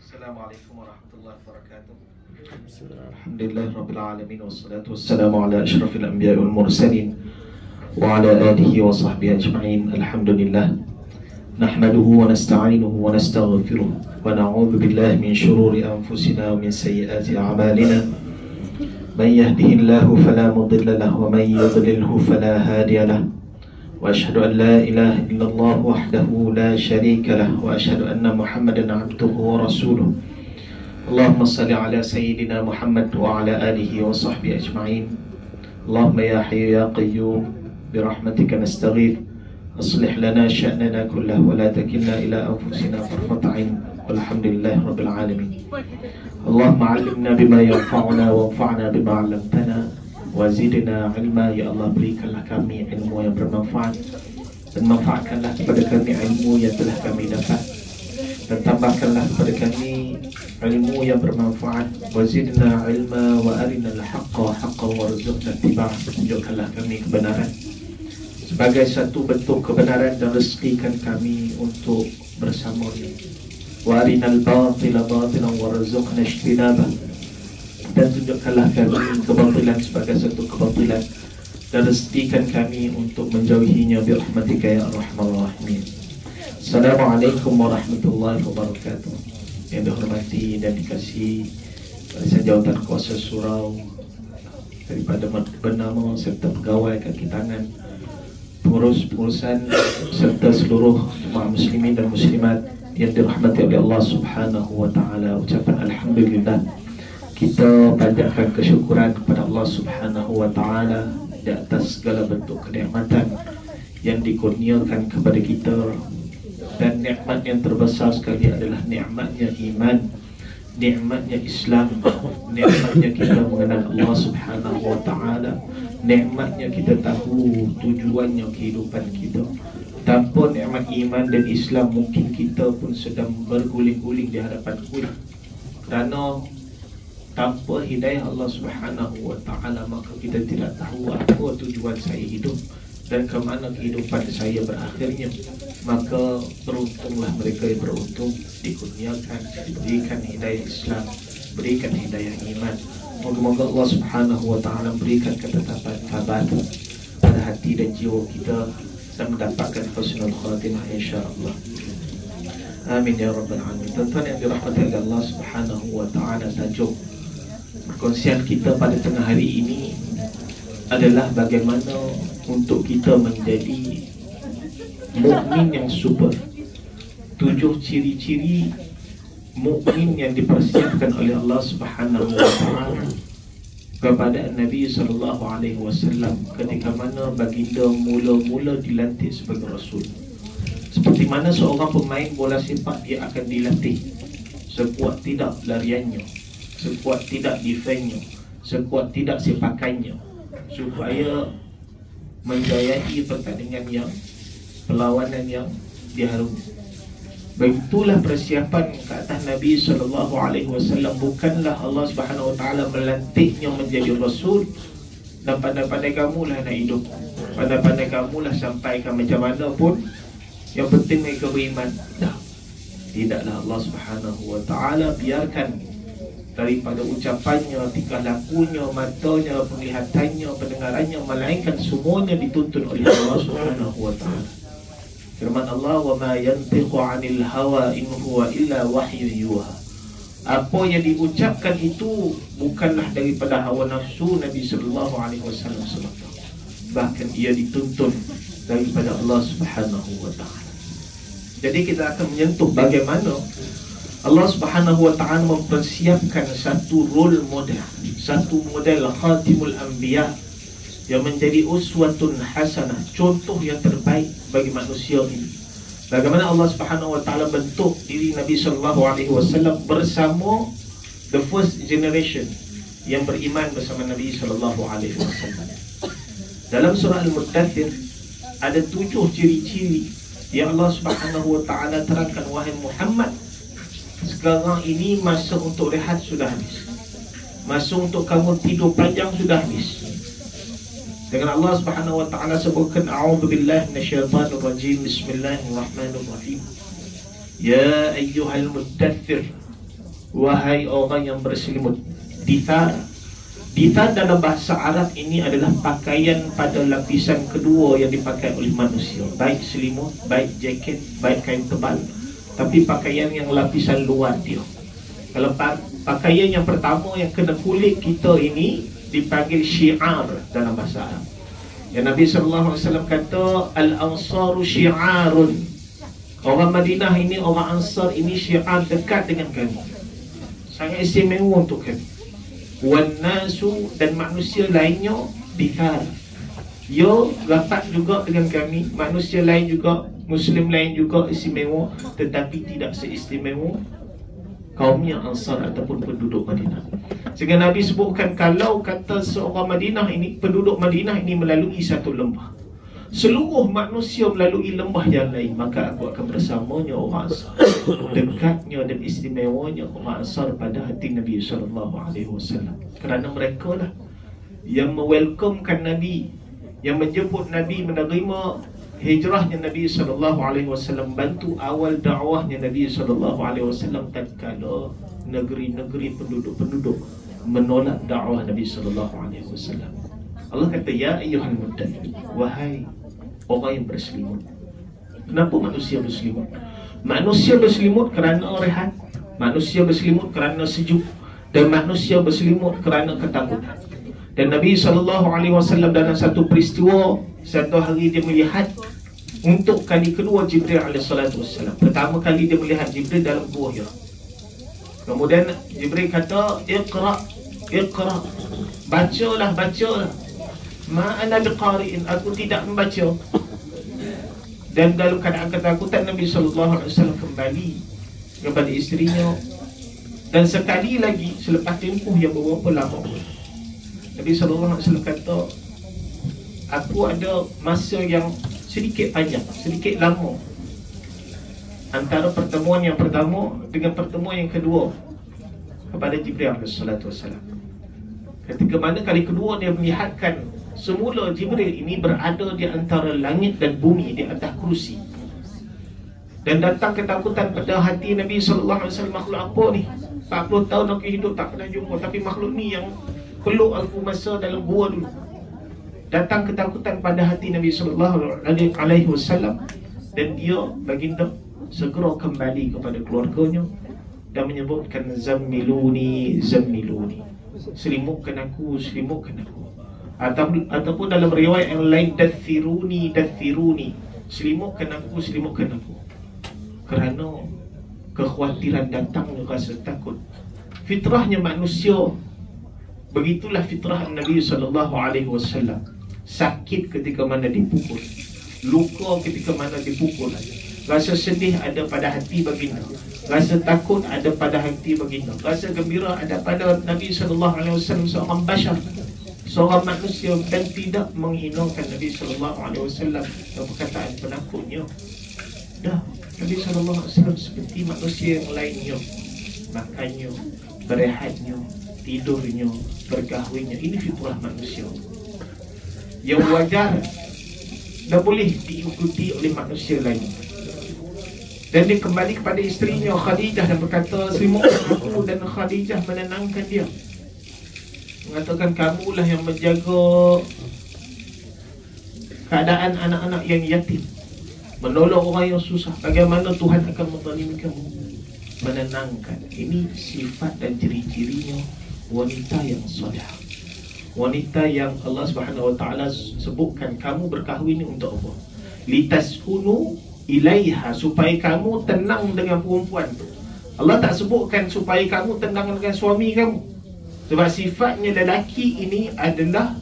Assalamualaikum warahmatullahi wabarakatuh. Alhamdulillahirrabbilalamin. Wassalatu wassalamu ala ashrafil anbiya wal mursalin wa ala alihi wa sahbihi ajma'in. Alhamdulillah. Nahmaduhu wa nasta'inuhu wa nastaghfiruh wa na'udzu billahi min shururi anfusina wa min sayyiati a'malina. Man yahdihillahu fala mudilla lahu wa man yudlilhu fala hadiya lahu. وأشهد أن لا إله إلا الله وحده لا شريك له وأشهد أن محمدا عبده ورسوله. اللهم صل على سيدنا محمد وعلى آله وصحبه أجمعين. اللهم يا حي يا قيوم برحمتك نستغيث أصلح لنا شأننا كله ولا تكلنا إلى أنفسنا طرفة عين والحمد لله رب العالمين. اللهم علمنا بما ينفعنا وانفعنا بما علمتنا wazidna ilma. Ya Allah, berikanlah kami ilmu yang bermanfaat dan manfaatkanlah kepada kami ilmu yang telah kami dapat, dan tambahkanlah kepada kami ilmu yang bermanfaat. Wazidna ilma wa arinal haqqa haqqan warzuqna ittiba'ah. Tunjukkanlah kami kebenaran sebagai satu bentuk kebenaran dan rezekikan kami untuk bersamanya. Wa arinal batila batilan warzuqna ijtinabah. Dan tunjukkanlah kami kebatilan sebagai satu kebatilan dan rezekikan kami untuk menjauhinya birahmatika ya arhamar rahimin. Assalamualaikum warahmatullahi wabarakatuh. Yang dihormati dan dikasihi Barisan Jawatan Kuasa Surau daripada bernama serta pegawai kaki tangan, pengurus-pengurusan serta seluruh jemaah muslimin dan muslimat yang dirahmati oleh Allah Subhanahu wa taala. Ucapan alhamdulillah, kita panjatkan kesyukuran kepada Allah Subhanahu wa taala di atas segala bentuk kenikmatan yang dikurniakan kepada kita. Dan nikmat yang terbesar sekali adalah nikmatnya iman, nikmatnya Islam, nikmatnya kita mengenal Allah Subhanahu wa taala, nikmatnya kita tahu tujuannya kehidupan kita. Tanpa nikmat iman dan Islam, mungkin kita pun sedang berguling-guling di hadapan kuil. Kerana tanpa hidayah Allah Subhanahu wa taala, maka kita tidak tahu apa tujuan saya hidup dan ke mana kehidupan saya berakhirnya. Maka beruntunglah mereka yang beruntung, dikurniakan, diberikan hidayah Islam, berikan hidayah iman. Moga-moga Allah Subhanahu wa taala berikan ketetapan sabar pada hati dan jiwa kita dan mendapatkan husnul khatimah insya-Allah. Amin ya rabbal alamin. Tuan-tuan yang dirahmati oleh Allah Subhanahu wa taala, tajuk perkongsian kita pada tengah hari ini adalah bagaimana untuk kita menjadi mukmin yang super. 7 ciri-ciri mukmin yang dipersiapkan oleh Allah Subhanahu wa taala kepada Nabi sallallahu alaihi wasallam ketika mana baginda mula-mula dilantik sebagai rasul. Seperti mana seorang pemain bola sepak, dia akan dilatih sekuat tidak lariannya, sekuat tidak defense-nya, sekuat tidak sepakannya, supaya menjayai pertandingan yang perlawanan yang diharungi. Begitulah persiapan ke atas Nabi SAW. Bukanlah Allah Subhanahu Wa Taala melantiknya menjadi Rasul dan pandai-pandai kamulah nak hidup, pandai-pandai kamulah sampaikan macam mana pun, yang penting mereka beriman. Tidaklah Allah Subhanahu Wa Taala biarkan daripada ucapannya, tingkah lakunya, matanya, penglihatannya, pendengarannya, melainkan semuanya dituntun oleh Allah Subhanahu wa taala. Firman Allah, "Wa ma yantiqu 'anil hawa in huwa illa wahyu yuha." Apa yang diucapkan itu bukanlah daripada hawa nafsu Nabi sallallahu alaihi wasallam semata. Bahkan ia dituntun daripada Allah Subhanahu wa taala. Jadi kita akan menyentuh bagaimana Allah Subhanahu wa taala mempersiapkan satu role model, satu model khatimul anbiya yang menjadi uswatun hasanah, contoh yang terbaik bagi manusia ini. Bagaimana Allah Subhanahu wa taala bentuk diri Nabi sallallahu alaihi wasallam bersama the first generation yang beriman bersama Nabi sallallahu alaihi wasallam. Dalam surah Al-Muddathir ada 7 ciri-ciri yang Allah Subhanahu wa taala terangkan, wahai Muhammad, sekarang ini masa untuk rehat sudah habis, masa untuk kamu tidur panjang sudah habis. Dengan Allah Subhanahu wa taala sebutkan, a'udzubillahi minasyaitonir rajim, bismillahirrahmanirrahim. Ya ayyuhal muddaththir wahai orang yang berselimut. Dithar dalam bahasa Arab ini adalah pakaian pada lapisan kedua yang dipakai oleh manusia, baik selimut, baik jaket, baik kain tebal. Tapi pakaian yang lapisan luar dia. Kalau pakaian yang pertama yang kena kulit kita ini dipanggil syiar dalam bahasa Arab. Yang Nabi SAW kata, Al-Ansaru syiarun. Orang Madinah ini, orang Ansar ini syiar dekat dengan kami, sangat istimewa untuk kami. Wan nasu, dan manusia lainnya dithar. Yo rapat juga dengan kami, manusia lain juga, Muslim lain juga istimewa, tetapi tidak seistimewa kaumnya Ansar ataupun penduduk Madinah. Sehingga Nabi sebutkan, kalau kata seorang Madinah ini, penduduk Madinah ini melalui satu lembah, seluruh manusia melalui lembah yang lain, maka aku akan bersamanya orang Ansar. Dekatnya dan istimewanya orang Ansar pada hati Nabi SAW, kerana mereka lah yang mewelcomekan Nabi, yang menjemput Nabi, menerima hijrahnya Nabi SAW, bantu awal dakwahnya Nabi SAW tatkala negeri-negeri penduduk-penduduk menolak dakwah Nabi SAW. Allah kata, ya ayyuhal muddathir, wahai orang yang berselimut. Kenapa manusia berselimut? Manusia berselimut kerana rehat, manusia berselimut kerana sejuk, dan manusia berselimut kerana ketakutan. Dan Nabi SAW dalam satu peristiwa, satu hari dia melihat untuk kali kedua Jibril AS. Pertama kali dia melihat Jibril dalam gua Hira. Kemudian Jibril kata, Iqra, Iqra, bacalah, bacalah. Ma ana biqari'in, aku tidak membaca. Dan dalam keadaan ketakutan, Nabi SAW kembali kepada isterinya. Dan sekali lagi selepas tempoh yang beberapa lama, Nabi SAW kata, aku ada masa yang sedikit panjang, sedikit lama antara pertemuan yang pertama dengan pertemuan yang kedua kepada Jibril AS. Ketika mana kali kedua dia melihatkan, semula Jibril ini berada di antara langit dan bumi, di atas kursi. Dan datang ketakutan pada hati Nabi SAW, makhluk apa ni? 40 tahun aku hidup tak pernah jumpa, tapi makhluk ni yang peluk aku masa dalam gua dulu. Datang ketakutan pada hati Nabi SAW, dan dia, baginda, segera kembali kepada keluarganya dan menyebutkan, zammiluni, zammiluni, selimutkan aku, selimutkan aku. Ataupun dalam riwayat yang lain, dathiruni, dathiruni, selimutkan aku, selimutkan aku. Kerana kekhawatiran datangnya rasa takut. Fitrahnya manusia, begitulah fitrah Nabi SAW. Sakit ketika mana dipukul, luka ketika mana dipukul, rasa sedih ada pada hati baginda, rasa takut ada pada hati baginda, rasa gembira ada pada Nabi SAW, seorang bashar, seorang manusia, dan tidak menghinakan Nabi SAW dan perkataan penakutnya. Dah, Nabi SAW seperti manusia yang lainnya, makannya, berehatnya, tidurnya, berkahwinnya. Ini fitrah manusia yang wajar dan boleh diikuti oleh manusia lain. Dan dia kembali kepada isterinya Khadijah dan berkata, selimutkan aku, dan Khadijah menenangkan dia, mengatakan, kamulah yang menjaga keadaan anak-anak yang yatim, menolong orang yang susah. Bagaimana Tuhan akan menzalimi kamu? Menenangkan. Ini sifat dan ciri-cirinya wanita yang solehah, wanita yang Allah SWT sebutkan, kamu berkahwin ini untuk apa? Litaskunu ilaiha, supaya kamu tenang dengan perempuan tu. Allah tak sebutkan supaya kamu tenang dengan suami kamu, sebab sifatnya lelaki ini adalah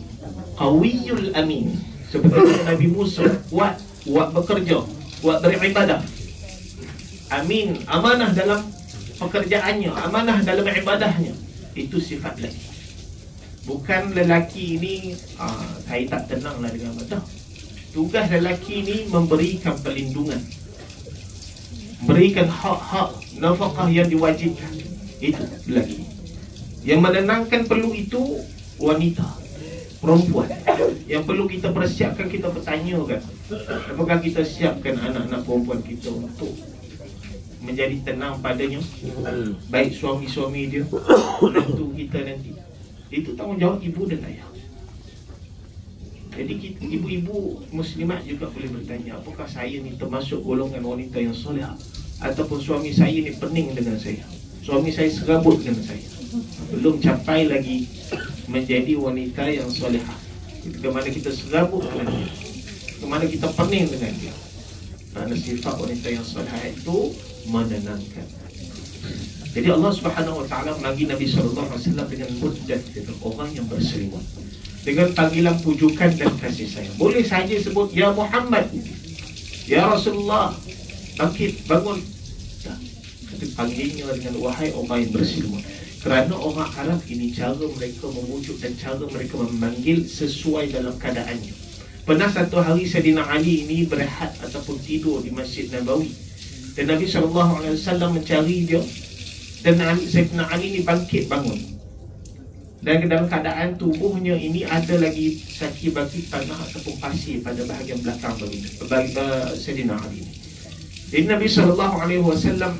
qawiyul amin. Seperti Nabi Musa, kuat bekerja, kuat beribadah, amin, amanah dalam pekerjaannya, amanah dalam ibadahnya. Itu sifat lelaki. Bukan lelaki ini saya tak tenanglah dengan ibadah. Tugas lelaki ini memberikan perlindungan, memberikan hak-hak nafkah yang diwajibkan. Itu lelaki. Yang menenangkan perlu itu wanita, perempuan. Yang perlu kita persiapkan, kita bertanyakan, apakah kita siapkan anak-anak perempuan kita untuk menjadi tenang padanya, baik suami-suami dia, menantu kita nanti. Itu tanggungjawab ibu dan ayah. Jadi kita, ibu-ibu muslimat juga boleh bertanya, apakah saya ni termasuk golongan wanita yang soleh, ataupun suami saya ni pening dengan saya, suami saya serabut dengan saya, belum capai lagi menjadi wanita yang solehah. Kemana kita serabut dengan dia, kemana kita pening dengan dia. Kerana sifat wanita yang solehah itu menenangkan. Jadi Allah Subhanahu Wa Taala bagi Nabi Sallallahu Alaihi Wasallam dengan muddathir, orang yang berselimut, dengan panggilan pujukan dan kasih sayang. Boleh saja sebut ya Muhammad, ya Rasulullah, bangkit, bangun. Tapi panggilnya dengan wahai orang yang berselimut. Kerana orang Arab ini cara mereka memujuk dan cara mereka memanggil sesuai dalam keadaannya. Pernah satu hari Sayyidina Ali ini berehat ataupun tidur di Masjid Nabawi, dan Nabi SAW mencari dia, dan Sayyidina Ali ini bangkit bangun, dan dalam keadaan tubuhnya ini ada lagi saki-baki tanah ataupun pasir pada bahagian belakang Sayyidina Ali. Jadi Nabi SAW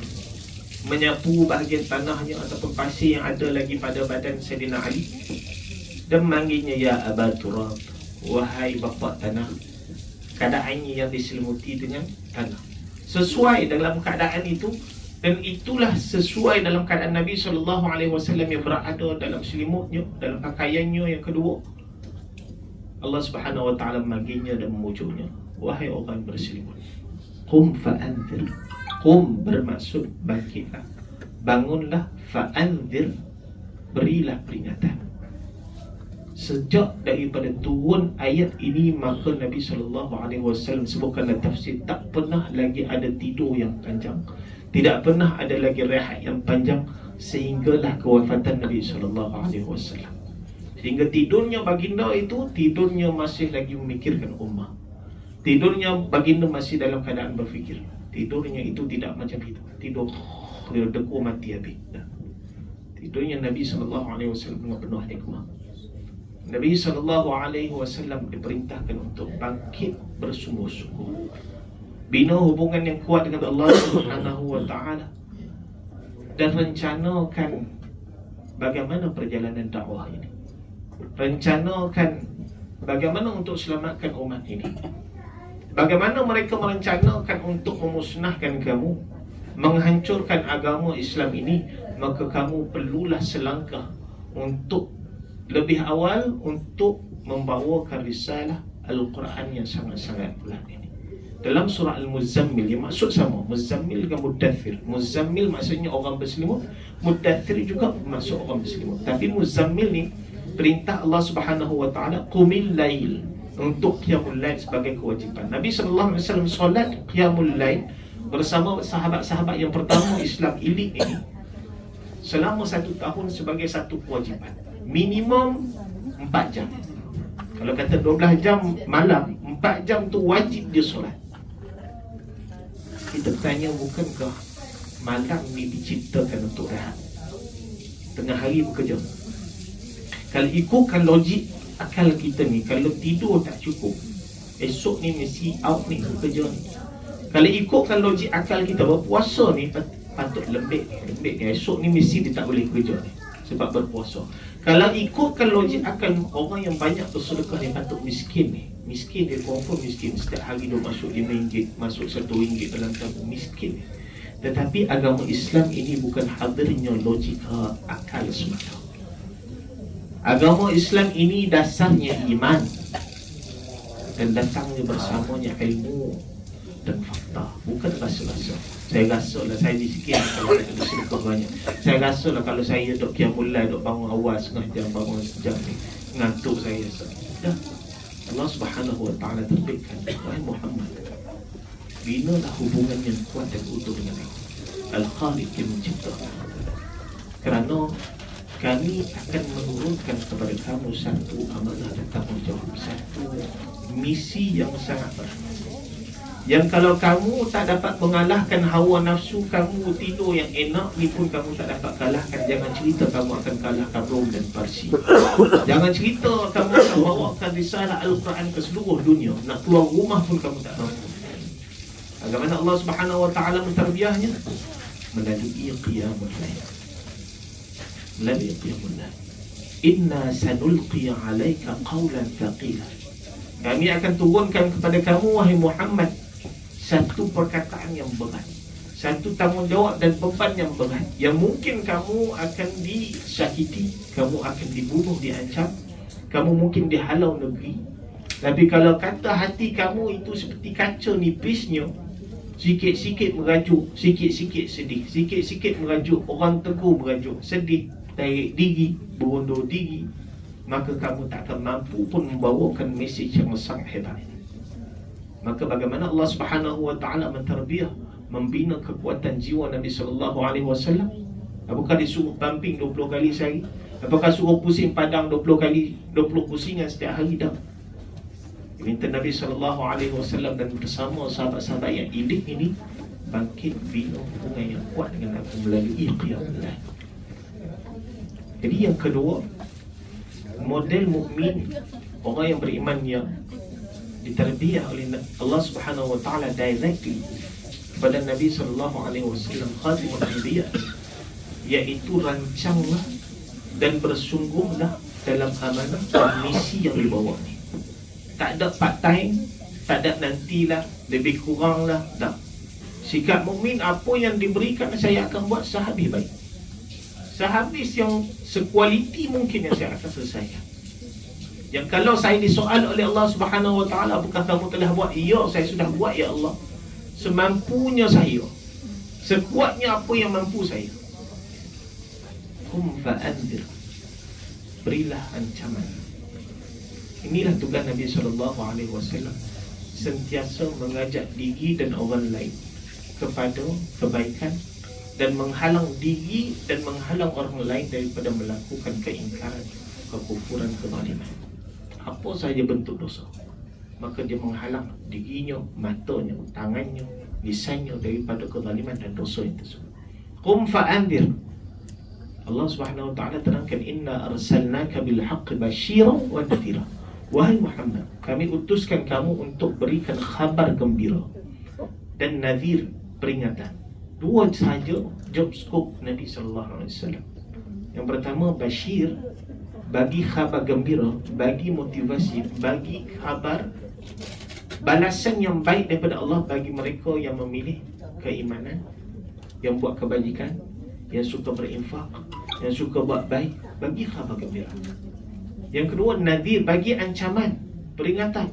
menyapu bahagian tanahnya ataupun pasir yang ada lagi pada badan Sayyidina Ali, dan memanggilnya ya Aba Turab, wahai bapa tanah. Keadaannya yang diselimuti dengan tanah, sesuai dalam keadaan itu. Dan itulah sesuai dalam keadaan Nabi SAW yang berada dalam selimutnya, dalam pakaiannya yang kedua. Allah Subhanahu Wa Taala memanggilnya dan memujuknya, wahai orang berselimut, qum fa'anzir. Qum bermaksud bangkitlah, bangunlah, fa'anzir, berilah peringatan. Sejak daripada turun ayat ini, maka Nabi SAW sebutkanlah tafsir, tak pernah lagi ada tidur yang panjang, tidak pernah ada lagi rehat yang panjang, sehinggalah kewafatan Nabi SAW. Sehingga tidurnya baginda itu, tidurnya masih lagi memikirkan ummah. Tidurnya baginda masih dalam keadaan berfikir. Tidurnya itu tidak macam kita tidur deku mati habis. Tidurnya Nabi SAW dengan penuh hikmah. Nabi SAW diperintahkan untuk bangkit bersungguh-sungguh, bina hubungan yang kuat dengan Allah Subhanahu Wa Taala, dan rencanakan bagaimana perjalanan dakwah ini, rencanakan bagaimana untuk selamatkan umat ini, bagaimana mereka merencanakan untuk memusnahkan kamu, menghancurkan agama Islam ini. Maka kamu perlulah selangkah untuk lebih awal untuk membawakan risalah Al-Quran yang sangat-sangat bulat ini. Dalam surah Al-Muzammil, yang maksud sama, Muzammil dengan Muddathir. Muzammil maksudnya orang berselimut, Muddathir juga maksud orang berselimut. Tapi Muzammil ni perintah Allah Subhanahu Wa Taala, qumil lail, untuk qiyamul lail sebagai kewajipan. Nabi SAW solat qiyamul lail bersama sahabat-sahabat yang pertama Islam elit ini selama 1 tahun sebagai satu kewajipan. Minimum 4 jam. Kalau kata 12 jam malam, 4 jam tu wajib dia solat. Kita tanya, bukankah malam ni diciptakan untuk rehat, tengah hari bekerja? Kalau ikutkan logik akal kita ni, kalau tidur tak cukup, esok ni mesti out ni bekerja ni. Kalau ikutkan logik akal kita, berpuasa ni patut lembik. Esok ni mesti dia tak boleh kerja ni sebab berpuasa. Kalau ikutkan logik akal, orang yang banyak bersedekah ni patut miskin ni. Miskin dia confirm miskin. Setiap hari dia masuk RM5, masuk RM1 dalam tabung, miskin ni. Tetapi agama Islam ini bukan hadirnya logika akal semata. Agama Islam ini dasarnya iman, dan datangnya bersamanya ilmu dan fakta, bukan rasa-rasa. Saya rasa lah saya disikir kalau saya ada sedekah banyak. Saya rasa lah kalau saya duk qiyamul lail, duk bangun awal setengah jam, bangun sejam ni, ngantuk saya. Dah Allah Subhanahu Wa Taala terbitkan, wahai Muhammad, binalah hubungan yang kuat dan utuh dengan aku, Al-Khaliq yang mencipta. Kerana kami akan menurunkan kepada kamu satu amanah dan tanggungjawab, satu misi yang sangat berat, yang kalau kamu tak dapat mengalahkan hawa nafsu kamu, tidur yang enak ni pun kamu tak dapat kalahkan. Jangan cerita kamu akan kalahkan Rom dan Parsi. Jangan cerita kamu akan bawakan risalah Al-Quran ke seluruh dunia. Nak keluar rumah pun kamu tak mampu. Bagaimana Allah Subhanahu wa taala mentarbiahnya? Melalui qiyamul lail. Melalui qiyamul lail. Inna sanulqi 'alaika qawlan thaqila. Kami akan turunkan kepada kamu wahai Muhammad satu perkataan yang berat, satu tanggungjawab dan beban yang berat, yang mungkin kamu akan disakiti, kamu akan dibunuh, diancam, kamu mungkin dihalau negeri. Tapi kalau kata hati kamu itu seperti kaca nipisnya, sikit-sikit merajuk, sikit-sikit sedih, sikit-sikit merajuk, orang tegur merajuk, sedih, tarik diri, berundur diri, maka kamu tak akan mampu pun membawakan mesej yang sangat hebat. Maka bagaimana Allah Subhanahu wa taala mentarbiah, membina kekuatan jiwa Nabi sallallahu alaihi wasallam? Apakah disuruh pumping 20 kali sehari? Apakah suruh pusing padang 20 kali, 20 pusingan setiap hari? Dah. Minta Nabi sallallahu alaihi wasallam dan bersama sahabat-sahabat yang ilik ini bangkit bina hubungan yang kuat dengan aku melalui qiyamul lail. Jadi yang kedua, model mukmin, orang yang beriman yang ditarbiah oleh Allah Subhanahu wa taala directly kepada Nabi sallallahu alaihi wasallam khatimul anbiya, iaitu rancanglah dan bersungguhlah dalam amanah dan misi yang dibawa ni. Tak ada part time, tak ada nantilah, lebih kuranglah, tak. Sikap mukmin, apa yang diberikan saya akan buat sehabis baik, sehabis yang sekualiti mungkin yang saya akan selesaikan. Yang kalau saya disoal oleh Allah Subhanahu wa taala, apakah kamu telah buat? Ya, saya sudah buat ya Allah. Semampunya saya, sekuatnya apa yang mampu saya. Qum fa'anzir, berilah ancaman. Inilah tugas Nabi sallallahu alaihi wasallam, sentiasa mengajak diri dan orang lain kepada kebaikan dan menghalang diri dan menghalang orang lain daripada melakukan keingkaran, kekufuran, kezaliman. Apa sahaja bentuk dosa, maka dia menghalang dirinya, matanya, tangannya, lisannya daripada kezaliman dan dosa yang tersebut. Qum fa'anzir. Allah Subhanahu wa taala terangkan, inna arsalnaka bil haqqi basyiran wa nadhira. Wahai Muhammad, kami utuskan kamu untuk berikan khabar gembira dan nadhir, peringatan. Dua sahaja job scope Nabi sallallahu alaihi wasallam. Yang pertama basyir, bagi khabar gembira, bagi motivasi, bagi khabar balasan yang baik daripada Allah bagi mereka yang memilih keimanan, yang buat kebajikan, yang suka berinfak, yang suka buat baik, bagi khabar gembira. Yang kedua nadhir, bagi ancaman, peringatan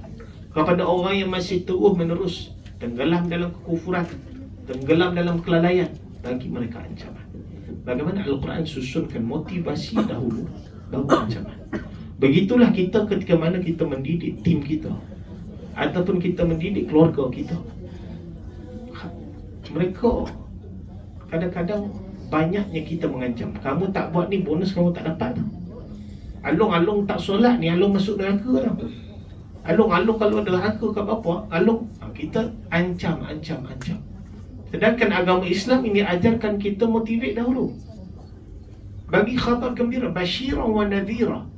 kepada orang yang masih terus menerus tenggelam dalam kekufuran, tenggelam dalam kelalaian, bagi mereka ancaman. Bagaimana Al-Quran susunkan motivasi dahulu, baru ancaman. Begitulah kita ketika mana kita mendidik tim kita, ataupun kita mendidik keluarga kita. Mereka kadang-kadang banyaknya kita mengancam, kamu tak buat ni, bonus kamu tak dapat tau. Alung-alung tak solat ni, alung masuk neraka tau. Alung-alung kalau ada neraka kat bapa, alung, kita ancam. Sedangkan agama Islam ini ajarkan kita motivate dahulu, bagi khabar gembira, basyiran wa nadhira.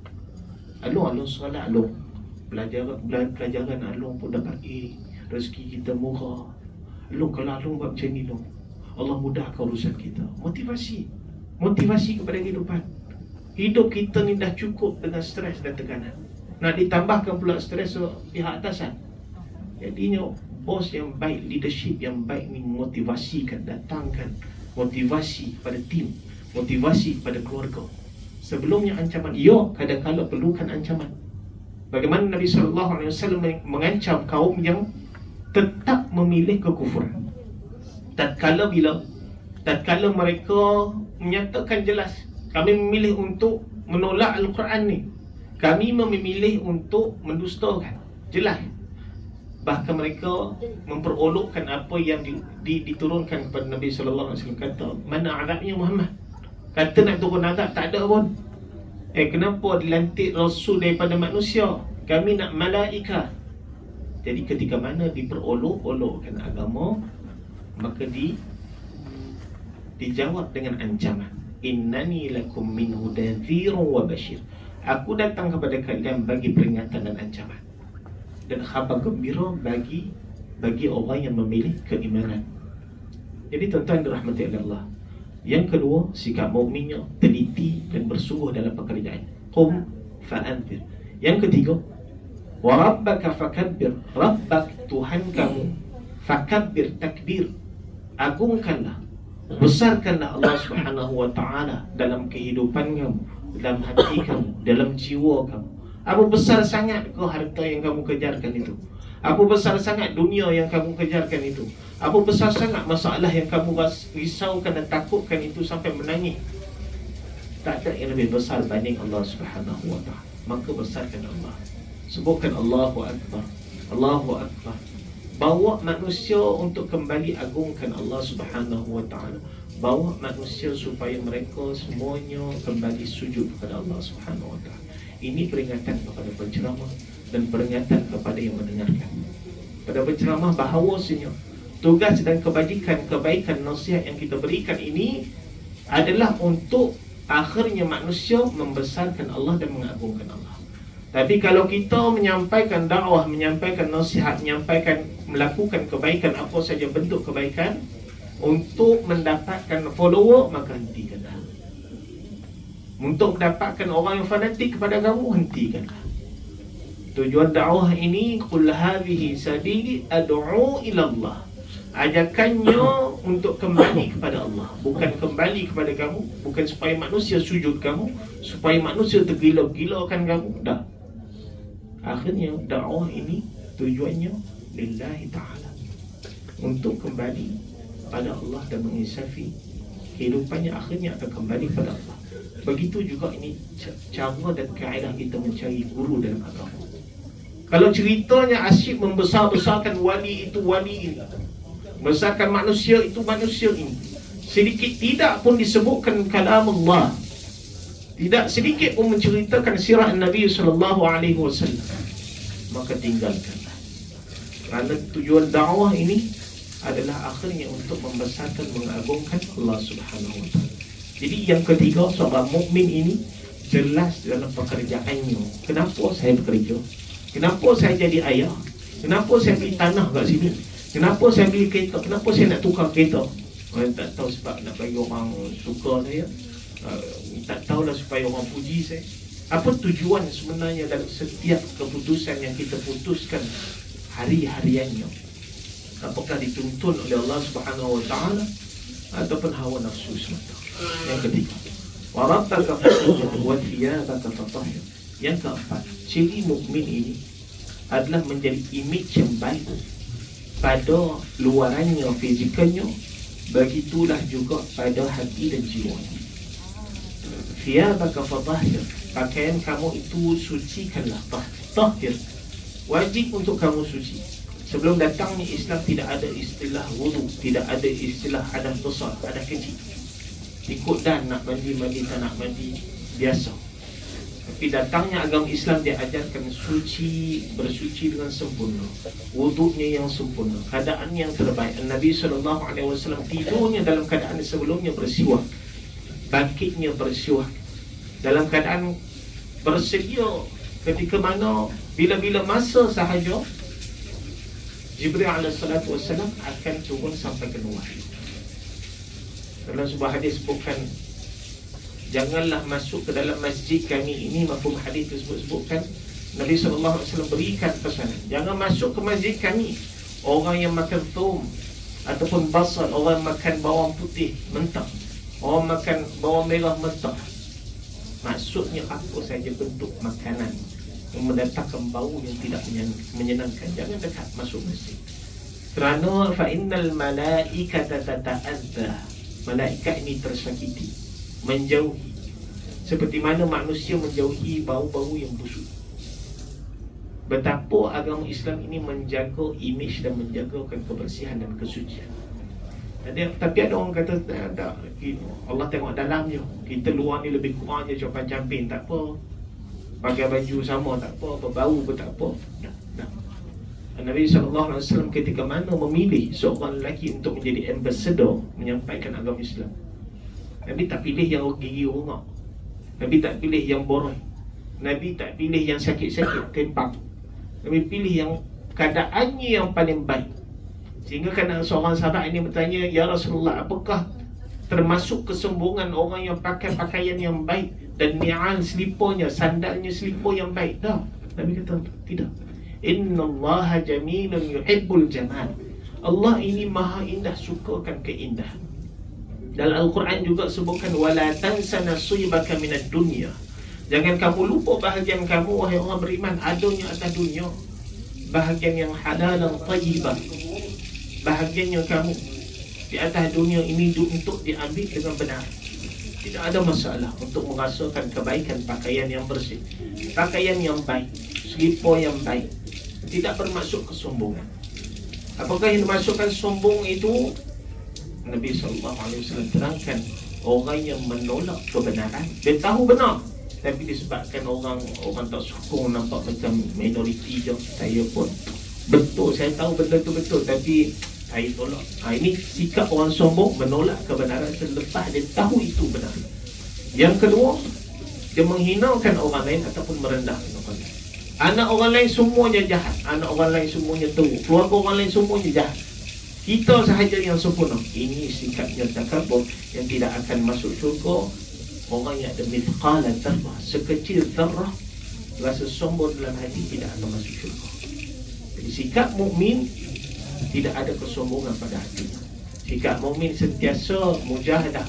Alung solat, alung pelajaran alung pun dapat A, rezeki kita murah. Alung kalau alung buat macam ni, Allah mudahkan urusan kita. Motivasi kepada kehidupan. Hidup kita ni dah cukup dengan stres dan tekanan, nak ditambahkan pula stres pihak atasan. Jadinya bos yang baik, leadership yang baik ni motivasikan, datangkan motivasi pada tim, motivasi pada keluarga. Sebelumnya ancaman, ya, kadang-kadang perlukan ancaman. Bagaimana Nabi SAW mengancam kaum yang tetap memilih kekufuran. Tatkala mereka menyatakan jelas, kami memilih untuk menolak Al-Quran ni, kami memilih untuk mendustakan, jelas. Bahkan mereka memperolokkan apa yang diturunkan kepada Nabi SAW. Kata, mana azabnya Muhammad? Kata nak turun azab, tak ada pun. Kenapa dilantik Rasul daripada manusia? Kami nak malaikat. Jadi ketika mana diperolok-olokkan agama, maka dijawab dengan ancaman. Innani lakum minhu nadhirun wa basyir. Aku datang kepada kalian bagi peringatan dan ancaman, dan khabar gembira bagi bagi orang yang memilih keimanan. Jadi tuan-tuan dirahmati oleh Allah. Yang kedua, sikap mukminnya teliti dan bersungguh dalam pekerjaan. Qum fa'anzir. Yang ketiga, wa rabbaka fakabbir. Rabbak, Tuhan kamu, fakabbir, takbir, agungkanlah, besarkanlah Allah Subhanahu wa ta'ala dalam kehidupan kamu, dalam hati kamu, dalam jiwa kamu. Apa besar sangat ke harta yang kamu kejarkan itu? Apa besar sangat dunia yang kamu kejarkan itu? Apa besar sangat masalah yang kamu risaukan dan takutkan itu sampai menangis? Tak ada yang lebih besar banding Allah Subhanahu wa ta'ala. Maka besarkan Allah. Sebutkan Allahu Akbar, Allahu Akbar. Bawa manusia untuk kembali agungkan Allah Subhanahu wa ta'ala. Bawa manusia supaya mereka semuanya kembali sujud kepada Allah Subhanahu wa ta'ala. Ini peringatan kepada penceramah dan peringatan kepada yang mendengarkan. Pada penceramah bahawasanya tugas dan kebaikan nasihat yang kita berikan ini adalah untuk akhirnya manusia membesarkan Allah dan mengagungkan Allah. Tapi kalau kita menyampaikan dakwah, menyampaikan nasihat, melakukan kebaikan, apa saja bentuk kebaikan untuk mendapatkan follower, maka hentikanlah. Untuk mendapatkan orang yang fanatik kepada kamu, hentikanlah. Tujuan dakwah ini, qul hadhihi sabili ad'u ila Allah. Ajakannya untuk kembali kepada Allah, bukan kembali kepada kamu, bukan supaya manusia sujud kamu, supaya manusia tergila-gilakan kamu. Dah. Akhirnya dakwah ini tujuannya lillahi ta'ala, untuk kembali pada Allah dan menginsafi kehidupannya, akhirnya akan kembali pada Allah. Begitu juga ini cara dan kaedah kita mencari guru dalam agama. Kalau ceritanya asyik membesar-besarkan wali itu wali ini, besarkan manusia itu manusia ini, sedikit tidak pun disebutkan kalam Allah, tidak sedikit pun menceritakan sirah Nabi SAW, maka tinggalkanlah. Kerana tujuan dakwah ini adalah akhirnya untuk membesarkan, mengagungkan Allah Subhanahu wa ta'ala. Jadi yang ketiga, seorang mukmin ini jelas dalam pekerjaannya. Kenapa saya bekerja? Kenapa saya jadi ayah? Kenapa saya beli tanah kat sini? Kenapa saya beli kereta? Kenapa saya nak tukar kereta? Orang tak tahu sebab nak bagi orang suka saya, tak tahulah supaya orang puji saya. Apa tujuan sebenarnya dalam setiap keputusan yang kita putuskan hari-hariannya? Apakah dituntun oleh Allah Subhanahu wa ta'ala ataupun hawa nafsu semata? Yang ketiga, wa rabbaka fakabbir wa thiyabaka fatahhir. Yang keempat, ciri mukmin ini adalah menjadi imej yang baik pada luarannya, fizikalnya, begitulah juga pada hati dan jiwanya. Thiyabaka fatahhir, pakaian kamu itu sucikanlah. Tahhir, wajib untuk kamu suci. Sebelum datangnya Islam tidak ada istilah wudu, tidak ada istilah hadas besar, hadas kecil. Ikut dan nak mandi, tak nak mandi, biasa. Tapi datangnya agama Islam, dia ajarkan suci, bersuci dengan sempurna, wudunya yang sempurna, keadaan yang terbaik. Nabi SAW tidurnya dalam keadaan sebelumnya bersiwak, bangkitnya bersiwak, dalam keadaan bersedia ketika mana bila-bila masa sahaja Jibril alaihissalatu wassalam akan turun sampai ke wahyu. Dalam sebuah hadis sebutkan, janganlah masuk ke dalam masjid kami. Ini mafhum hadis tersebut sebutkan Nabi SAW berikan pesanan, jangan masuk ke masjid kami orang yang makan thum ataupun basal, orang makan bawang putih mentah, orang makan bawang merah mentah. Maksudnya apa saja bentuk makanan yang mendatangkan bau yang tidak menyenangkan, jangan dekat masuk masjid. Kerana fa innal malaikata tata'adza, malaikat ini tersakiti, menjauhi, seperti mana manusia menjauhi bau-bau yang busuk. Betapa agama Islam ini menjaga imej dan menjagakan kebersihan dan kesucian. Tapi ada orang kata tak, Allah tengok dalamnya, kita luar ni lebih kurang je copan camping, tak apa, pakai baju sama tak apa, berbau pun tak apa. Nabi SAW ketika mana memilih seorang lelaki untuk menjadi ambassador menyampaikan agama Islam, Nabi tak pilih yang gigi rongak, Nabi tak pilih yang boros, Nabi tak pilih yang sakit-sakit, tempak. Nabi pilih yang keadaannya yang paling baik, Sehingga kan seorang sahabat ini bertanya, ya Rasulullah, apakah termasuk kesombongan orang yang pakai pakaian yang baik dan ni'al selipornya, sandalnya selipor yang baik? Dah, Nabi kata tidak. Innallaha jamilun yuhibbul jamal. Allah ini maha indah, sukakan keindahan. Dalam Al-Quran juga sebutkan, wala tansa nasibaka minad dunya. Jangan kamu lupa bahagian kamu, wahai orang beriman, adanya atas dunia. Bahagian yang halal dan tayyibah. Bahagian yang kamu di atas dunia ini untuk diambil dengan benar. Tidak ada masalah untuk merasakan kebaikan pakaian yang bersih, pakaian yang baik, selipar yang baik. Tidak bermaksud kesombongan. Apakah yang dimaksudkan sombong itu? Nabi SAW terangkan, orang yang menolak kebenaran. Dia tahu benar, tapi disebabkan orang tak suka, nampak macam minoriti je. Saya pun betul, saya tahu benda tu betul, tapi saya tolak. Ini sikap orang sombong, menolak kebenaran selepas dia tahu itu benar. Yang kedua, dia menghinakan orang lain ataupun merendahkan orang lain. Anak orang lain semuanya jahat, anak orang lain semuanya teruk, keluarga orang lain semuanya jahat, kita sahaja yang sempurna. Ini sikapnya takabur yang tidak akan masuk syurga. Orang yang ada mithqala dzarrah, sekecil zarrah rasa sombong dalam hati, tidak akan masuk syurga. Jadi sikap mukmin tidak ada kesombongan pada hatinya. Sikap mukmin sentiasa mujahadah,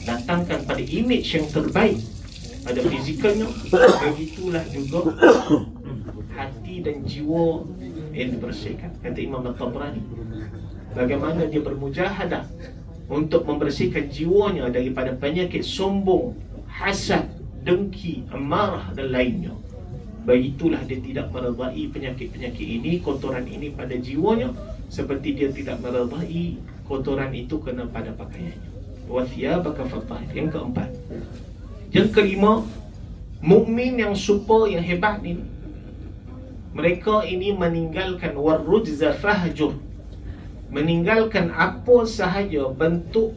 datangkan pada image yang terbaik pada fizikalnya. Begitulah juga hati dan jiwa yang dibersihkan. Kata Imam At-Tabrani, bagaimana dia bermujahadah untuk membersihkan jiwanya daripada penyakit sombong, hasad, dengki, amarah dan lainnya. Begitulah dia tidak meredai penyakit-penyakit ini, kotoran ini pada jiwanya, seperti dia tidak meredai kotoran itu kena pada pakaiannya. Wa thiyabaka fatahhir. Yang keempat. Yang kelima, mukmin yang super, yang hebat ini, mereka ini meninggalkan warrujza fahjur, meninggalkan apa sahaja bentuk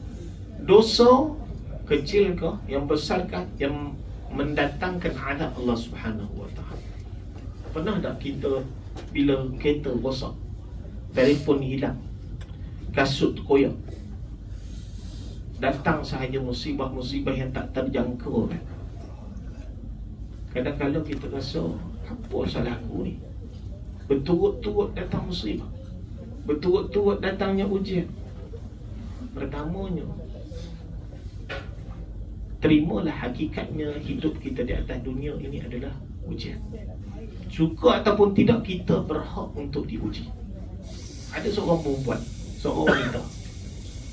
dosa, kecil ke yang besar ke, yang mendatangkan azab Allah Subhanahu wa taala. Pernah tak kita bila kereta rosak, telefon hilang, kasut koyak, datang sahaja musibah-musibah yang tak terjangka kan? Kadang-kadang kita rasa, apa salah aku ni? Berturut-turut datang musibah, berturut-turut datangnya ujian. Pertamanya, terimalah hakikatnya hidup kita di atas dunia ini adalah ujian. Suka ataupun tidak, kita berhak untuk diuji. Ada seorang perempuan, seorang wanita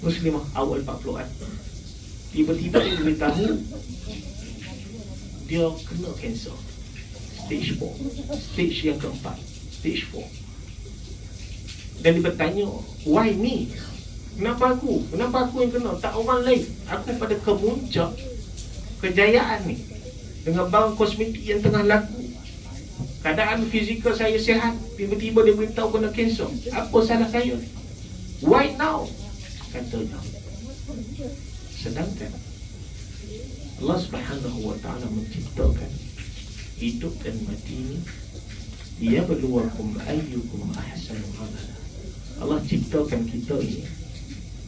Muslimah awal 40-an, tiba-tiba dia beritahu dia kena kanser stage 4, stage yang keempat, stage 4. Dan dia bertanya, why me? Kenapa aku? Kenapa aku yang kena? Tak orang lain. Aku pada kemuncak kejayaan ni, dengan barang kosmetik yang tengah laku, keadaan fizikal saya sihat, tiba-tiba dia beritahu kena kanser. Apa salah saya? Why now? Katanya. Sedangkan Allah Subhanahu wa ta'ala menciptakan hidup dan mati ini, dia berluakum ayyukum ahsanu amala. Allah ciptakan kita ini,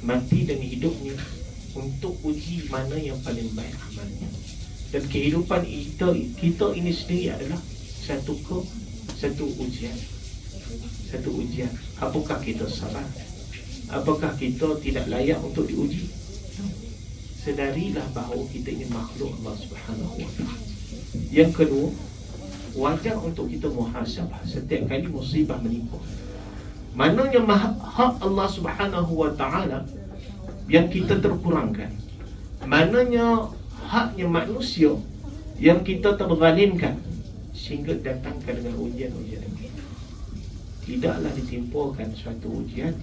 mati dan hidup ni, untuk uji mana yang paling baik amalnya. Dan kehidupan kita ini sendiri adalah satu ujian. Satu ujian. Apakah kita sabar? Apakah kita tidak layak untuk diuji? Sedarilah bahawa kita ini makhluk Allah Subhanahu wa ta'ala. Yang kedua, wajar untuk kita muhasabah setiap kali musibah menimpa. Mananya hak Allah Subhanahu wa ta'ala yang kita terkurangkan, mananya haknya manusia yang kita terzalimkan, sehingga datangkan dengan ujian-ujian ini. Tidaklah ditimpakan suatu ujian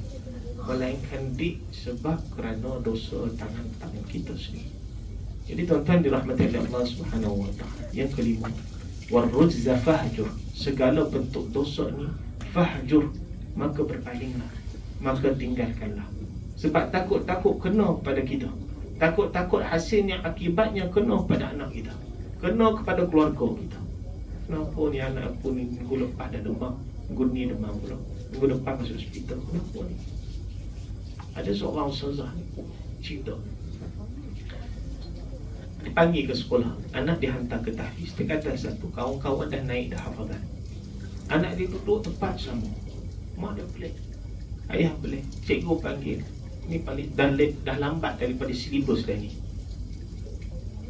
melainkan sebab kerana dosa tangan-tangan kita sendiri. Jadi tuan-tuan dirahmati oleh Allah Subhanahu wa ta'ala. Yang kelima, warrujza fahjur, segala bentuk dosa ni fahjur, maka berpalinglah, maka tinggalkanlah. Sebab takut-takut kena pada kita, takut-takut hasilnya, akibatnya kena pada anak kita, kena kepada keluarga kita. Kenapa ni anak aku ni minggu lepas dah demam, minggu ni demam pula, minggu depan masuk hospital, kenapa ni? Ada seorang ustazah cerita, dipanggil ke sekolah, anak dihantar ke tahfiz. Dia kata satu, kawan-kawan dah naik dah hafazan, anak dia duduk tepat sama. Mak dia pelik, ayah pelik, cikgu panggil, ni paling dah lambat daripada silibus dah ni.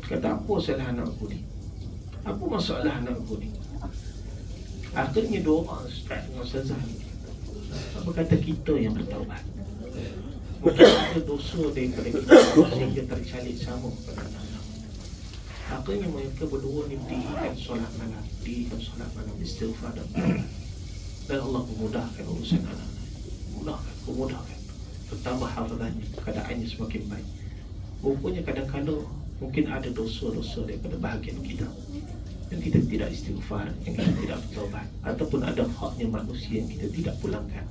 Kata, apa salah anak aku ni? Apa masalah anak aku ni? Akhirnya dua orang ustaz dengan ustazah ni, apa kata kita yang bertaubat. Mungkin ada dosa daripada kita sehingga tercalik sama kepada Allah. Akhirnya mereka berdua ni dirikan solat malam, istighfar dan Allah memudahkan urusan anak-anak, memudahkan, bertambah hafazannya, keadaannya semakin baik. Rupanya kadang-kadang mungkin ada dosa-dosa daripada bahagian kita yang kita tidak istighfar, yang kita tidak bertaubat, ataupun ada haknya manusia yang kita tidak pulangkan,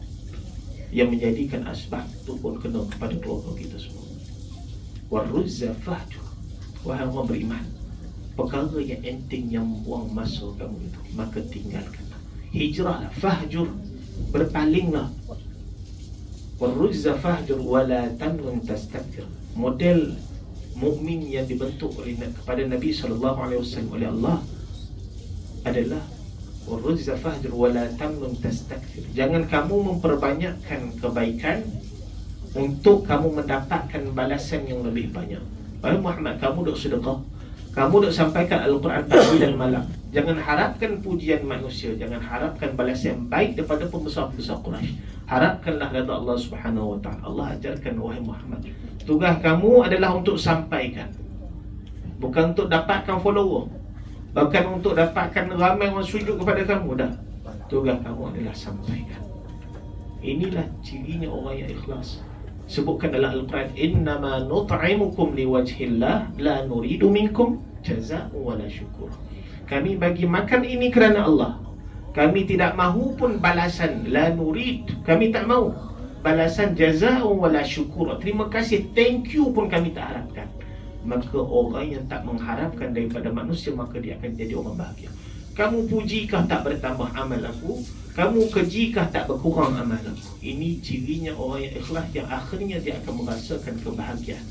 yang menjadikan asbab itu pun kena kepada keluarga kita semua. Waruzza fahjur, wahai orang beriman, perkara yang enteng yang buang masa kamu itu, maka tinggalkanlah. Hijrahlah, fahjur, berpalinglah. Waruzza fahjur wala tamnun tastakthir. Model mukmin yang dibentuk kepada Nabi SAW oleh Allah adalah waruzza fahjur wala tamnun tastakthir. Jangan kamu memperbanyakkan kebaikan untuk kamu mendapatkan balasan yang lebih banyak. Wahai Muhammad, kamu duk sedekah, kamu duk sampaikan Al-Quran pagi dan malam, jangan harapkan pujian manusia, jangan harapkan balasan yang baik daripada pembesar-pembesar Quraisy. Harapkanlah redha Allah Subhanahu wa taala. Allah ajarkan, wahai Muhammad, tugas kamu adalah untuk sampaikan, bukan untuk dapatkan follower, bukan untuk dapatkan ramai orang sujud kepada kamu. Dah, tugas kamu adalah sampaikan. Inilah cirinya orang yang ikhlas. Sebutkan dalam Al-Quran, innama nut'imukum liwajhillah la nuridu minkum jazaa'an wala syukur. Kami bagi makan ini kerana Allah, kami tidak mahu pun balasan. La nurid, kami tak mahu balasan jazaa'an wala syukur. Terima kasih, thank you pun kami tak harapkan. Maka orang yang tak mengharapkan daripada manusia, maka dia akan jadi orang bahagia. Kamu pujikah tak bertambah amal aku? Kamu kejikah tak berkurang amal aku? Ini cirinya orang yang ikhlas, yang akhirnya dia akan merasakan kebahagiaan.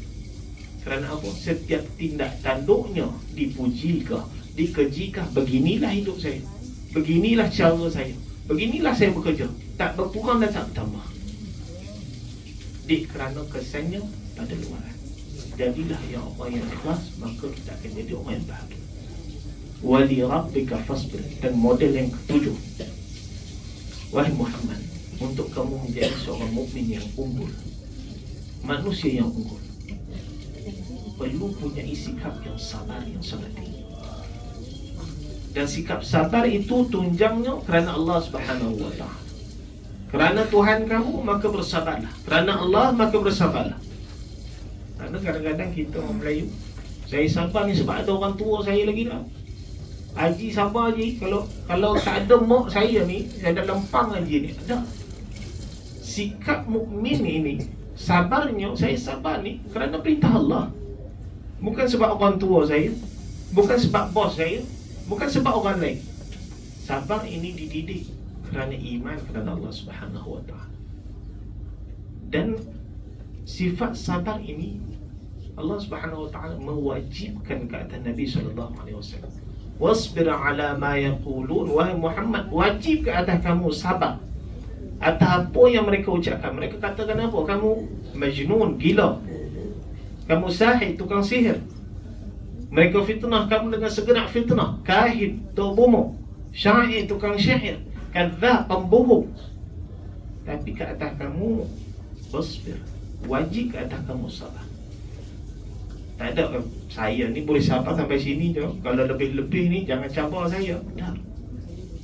Kerana apa? Setiap tindak tanduknya dipujikah, dikejikah, beginilah hidup saya, beginilah cara saya, beginilah saya bekerja, tak berkurang dan tak bertambah. Kerana kesannya pada luaran. Jadilah yang orang yang ikhlas, maka kita akan jadi orang yang bahagia. Wali rabbika fasbir. Dan model yang ketujuh, wahai Muhammad, untuk kamu menjadi seorang mukmin yang unggul, manusia yang unggul, perlu punya sikap yang sabar yang sangat tinggi. Dan sikap sabar itu tunjangnya kerana Allah Subhanahu wa taala. Kerana Tuhan kamu, maka bersabarlah. Kerana Allah, maka bersabarlah. Kerana kadang-kadang kita orang Melayu, saya sabar ni sebab ada orang tua saya lagi dah. Haji sabar je. Kalau tak ada mak saya ni, saya dah lempang haji ni. Ada. Sikap mukmin ini, sabarnya, saya sabar ni kerana perintah Allah, bukan sebab orang tua saya, bukan sebab bos saya, bukan sebab orang lain. Sabar ini dididik kerana iman kepada Allah Subhanahu wa taala. Dan sifat sabar ini Allah Subhanahu wa taala mewajibkan ke atas Nabi sallallahu alaihi wasallam. Wasbir ala ma yaqulun. Wahai Muhammad, wajib ke atas kamu sabar atas apa yang mereka ucapkan. Mereka katakan apa? Kamu majnun, gila. Kamu sahir, tukang sihir. Mereka fitnah kamu dengan segenap fitnah. Kahin, tok bomo. Syair, tukang syair. Kadzab, pembohong. Tapi ke atas kamu wasbir, wajib ke atas kamu sabar. Tak ada saya ni boleh sabar sampai sini je, kalau lebih-lebih ni jangan cabar saya. Tak.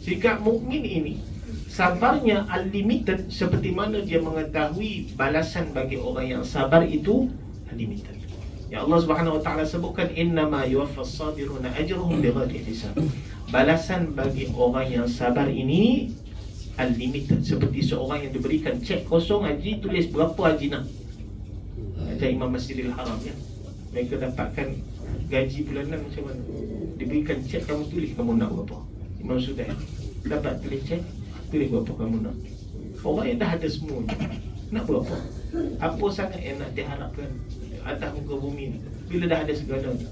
Sikap mukmin ini, sabarnya unlimited, seperti mana dia mengetahui balasan bagi orang yang sabar itu unlimited. Ya Allah Subhanahu wa taala sebutkan, innama yuwaffas sabiruna ajruhum bighairi hisab. Balasan bagi orang yang sabar ini unlimited, seperti seorang yang diberikan cek kosong haji, tulis berapa haji nak. Macam Imam Masjidil Haram ya, mereka dapatkan gaji bulanan macam mana, diberikan cek, kamu tulis kamu nak berapa. Imam Sudan dapat tulis cek, tulis berapa kamu nak. Orang yang dah ada semuanya, Nak berapa? Apa sangat yang nak diharapkan atas muka bumi ni bila dah ada segalanya?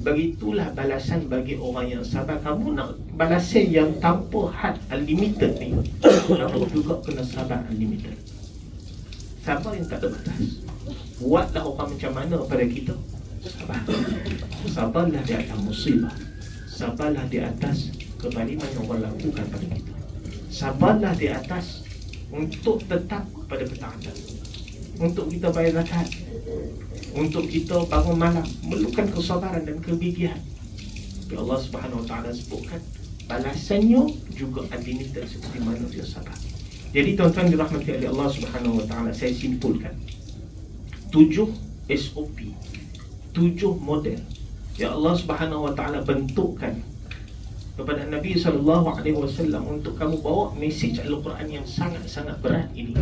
Begitulah balasan bagi orang yang sabar. Kamu nak balasan yang tanpa had, unlimited ni, kamu juga kena sabar unlimited. Sabar yang tak ada batas. Buatlah orang macam mana pada kita? Sabar. Sabarlah di atas musibah. Sabarlah di atas kezaliman yang orang lakukan pada kita. Sabarlah di atas untuk tetap pada ketaatan, untuk kita bayar zakat, untuk kita bangun malam, memerlukan kesabaran dan kegigihan. Tapi Allah Subhanahu Wa Taala sebutkan balasannya juga unlimited seperti mana dia sabar. Jadi tuan-tuan dirahmati oleh Allah Subhanahu Wa Taala, saya simpulkan 7 SOP, 7 model yang Allah Subhanahu Wa Taala bentukkan kepada Nabi SAW untuk kamu bawa mesej Al-Quran yang sangat-sangat berat ini,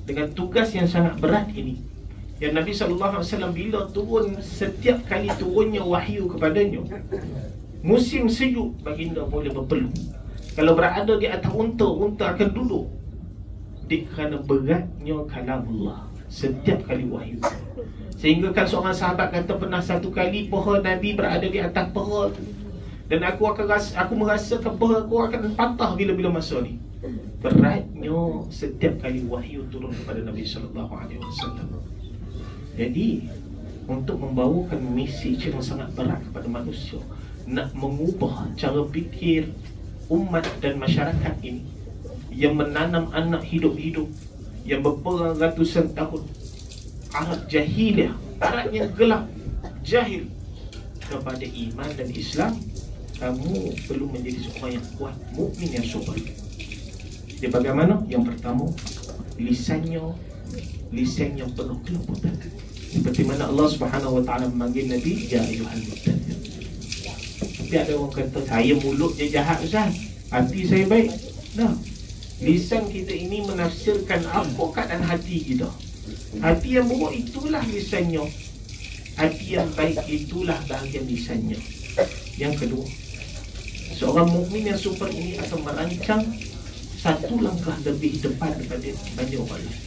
dengan tugas yang sangat berat ini. Yang Nabi SAW bila turun, setiap kali turunnya wahyu kepadanya, musim sejuk baginda boleh berpeluh. Kalau berada di atas unta, unta akan duduk kerana beratnya kalamullah setiap kali wahyu. Sehingga kan seorang sahabat kata pernah satu kali paha Nabi berada di atas paha tu, dan aku merasakan paha aku akan patah bila-bila masa ni. Beratnya setiap kali wahyu turun kepada Nabi SAW. Jadi untuk membawakan mesej yang sangat berat kepada manusia, nak mengubah cara fikir umat dan masyarakat ini yang menanam anak hidup-hidup, yang berperang ratusan tahun, Arab jahiliah, Arab yang gelap, jahil, kepada iman dan Islam. Kamu perlu menjadi seorang yang kuat, mukmin yang sabar. Dia bagaimana? Yang pertama, lisannya penuh kelembutan. Seperti mana Allah Subhanahu Wa Taala memanggil Nabi, ya ayyuhal mudaththir. Tapi ada orang kata, saya mulut je jahat Ustaz, hati saya baik. Nah, lisan kita ini menafsirkan apa keadaan hati kita. Hati yang buruk itulah lisannya, hati yang baik itulah bahagian lisannya. Yang kedua, seorang mukmin yang super ini akan merancang satu langkah lebih depan daripada banyak orang lain.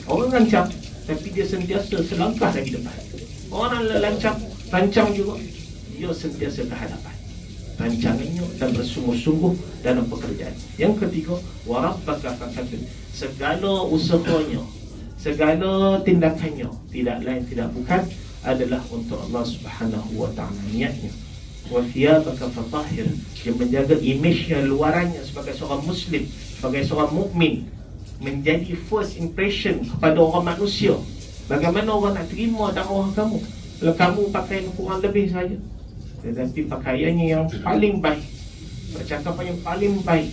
Orang rancang, tapi dia sentiasa selangkah lagi depan. Orang rancang juga, dia sentiasa ke hadapan rancangannya dan bersungguh-sungguh dalam pekerjaan. Yang ketiga, warabbaka fakabir. Segala usahanya, segala tindakannya tidak lain tidak bukan adalah untuk Allah Subhanahu Wa Taala niatnya. Wa thiyabaka fatahhir, yang menjaga image-nya, luarannya sebagai seorang muslim, sebagai seorang mukmin, menjadi first impression kepada orang manusia. Bagaimana orang nak terima dakwah kamu kalau kamu pakaian kurang lebih saja, tetapi pakaiannya yang paling baik, percakapan yang paling baik,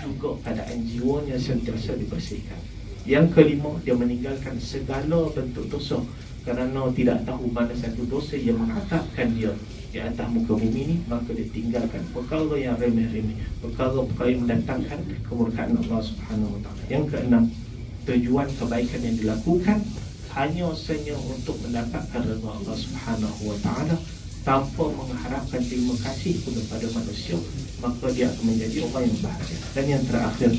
juga keadaan jiwanya sentiasa dibersihkan. Yang kelima, dia meninggalkan segala bentuk dosa kerana tidak tahu mana satu dosa yang mengangkatkan dia di atas muka bumi ini, maka dia tinggalkan perkara yang remeh-remeh, perkara yang mendatangkan kemurkaan Allah Subhanahu Wa Taala. Yang keenam, tujuan kebaikan yang dilakukan hanya saja untuk mendapatkan redha Allah Subhanahu Wa Taala, tanpa mengharapkan terima kasih kepada manusia, maka dia akan menjadi orang yang bahagia. Dan yang terakhir,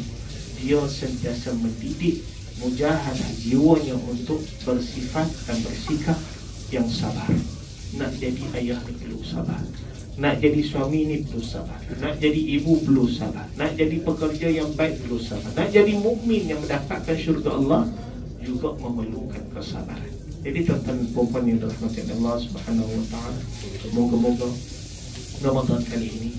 dia sentiasa mendidik mujahadah jiwanya untuk bersifat dan bersikap yang sabar. Nak jadi ayah ni perlu sabar, nak jadi suami ni perlu sabar, nak jadi ibu perlu sabar, nak jadi pekerja yang baik perlu sabar, nak jadi mukmin yang mendapatkan syurga Allah juga memerlukan kesabaran. Jadi tuan-tuan puan yang dirahmati Allah Subhanahu Wa Taala, moga-moga Ramadan kali ini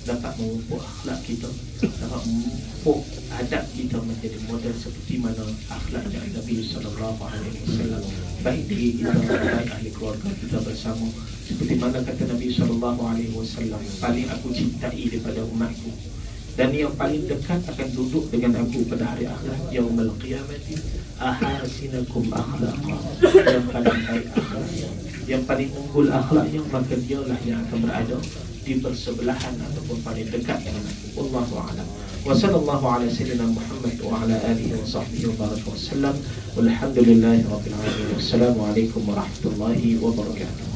dapat memupuk akhlak kita, dapat memupuk adab kita menjadi model seperti mana akhlaknya Nabi SAW, baik diri kita, baik ahli keluarga kita bersama. Seperti mana kata Nabi SAW, paling aku cintai daripada umatku, dan yang paling dekat akan duduk dengan aku pada hari akhirat, yaumul qiyamati, ahasinakum akhlaqa, yang paling baik akhlaknya, yang paling unggul akhlaknya, maka dialah yang akan berada di bersebelahan ataupun paling dekat dengan aku. Wallahu a'lam. Wa sallallahu ala sayyidina Muhammad wa ala alihi wa sahbihi wa baraka wasallam. Walhamdulillahi rabbil alamin. Wassalamu alaikum warahmatullahi wabarakatuh.